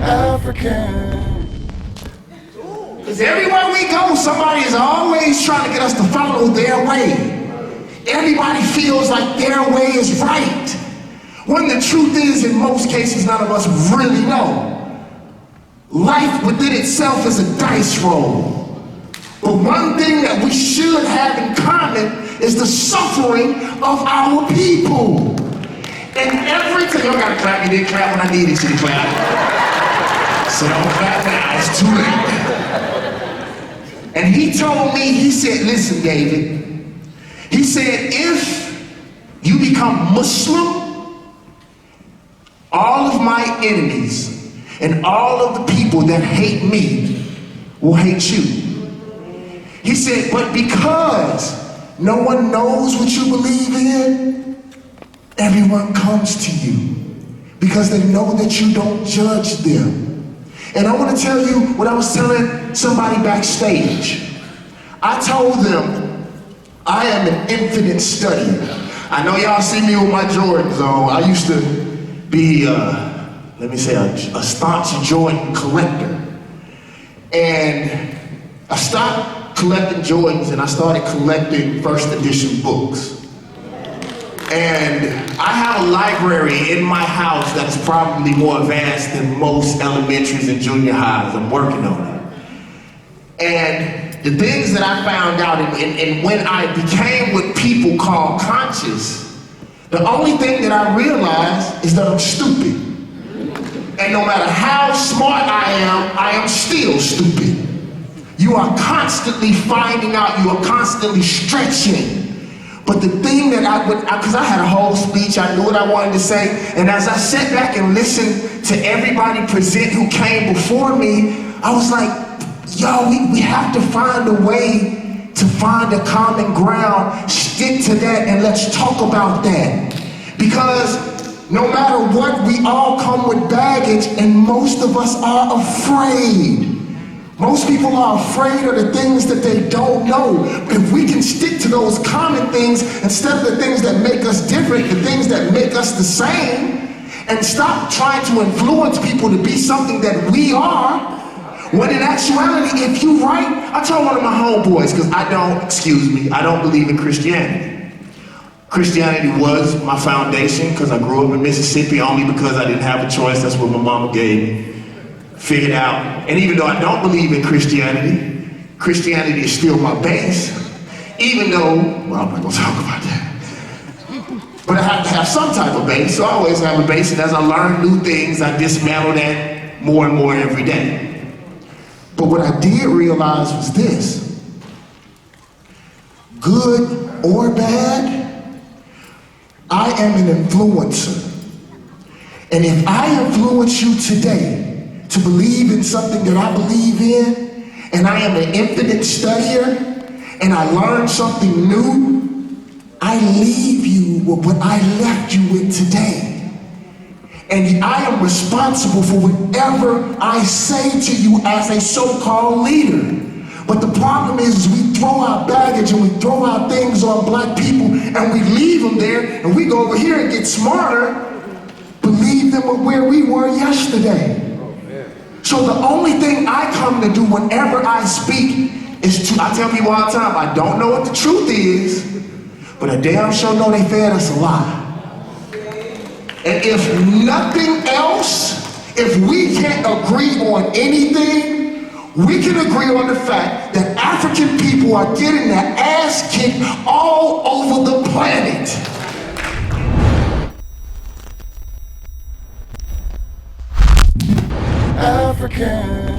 African. Because everywhere we go, somebody is always trying to get us to follow their way. Everybody feels like their way is right. When the truth is, in most cases, none of us really know. Life within itself is a dice roll. But one thing that we should have in common is the suffering of our people. And everything, y'all gotta clap, you didn't clap when I needed you to clap. So don't clap now, it's too late. And he told me, he said, listen, David, he said, if you become Muslim, all of my enemies and all of the people that hate me will hate you. He said, but because no one knows what you believe in, everyone comes to you because they know that you don't judge them. And I want to tell you what I was telling somebody backstage. I told them, I am an infinite studier. I know y'all see me with my Jordans on. I used to be, let me say, a staunch Jordan collector. And I stopped collecting Jordans and I started collecting first edition books. And I have a library in my house that's probably more vast than most elementaries and junior highs. I'm working on it. And the things that I found out, and when I became what people call conscious, the only thing that I realized is that I'm stupid. And no matter how smart I am still stupid. You are constantly finding out, you are constantly stretching. But the thing that because I had a whole speech, I knew what I wanted to say, and as I sat back and listened to everybody present who came before me, I was like, yo, we have to find a way to find a common ground, stick to that, and let's talk about that. Because no matter what, we all come with baggage, and most of us are afraid. Most people are afraid of the things that they don't know. If we can stick to those common things instead of the things that make us different, the things that make us the same, and stop trying to influence people to be something that we are, when in actuality, if you right, I told one of my homeboys, because I don't believe in Christianity. Christianity was my foundation because I grew up in Mississippi only because I didn't have a choice. That's what my mama gave me. Figured out, and even though I don't believe in Christianity, Christianity is still my base, even though, well, I'm not gonna talk about that. But I have to have some type of base, so I always have a base, and as I learn new things, I dismantle that more and more every day. But what I did realize was this: good or bad, I am an influencer. And if I influence you today to believe in something that I believe in, and I am an infinite studier, and I learn something new, I leave you with what I left you with today. And I am responsible for whatever I say to you as a so-called leader. But the problem is we throw our baggage and we throw our things on black people and we leave them there and we go over here and get smarter, but leave them with where we were yesterday. So the only thing I come to do whenever I speak is to, I tell people all the time, I don't know what the truth is, but I damn sure know they fed us a lie. And if nothing else, if we can't agree on anything, we can agree on the fact that African people are getting their ass kicked all over the planet. African.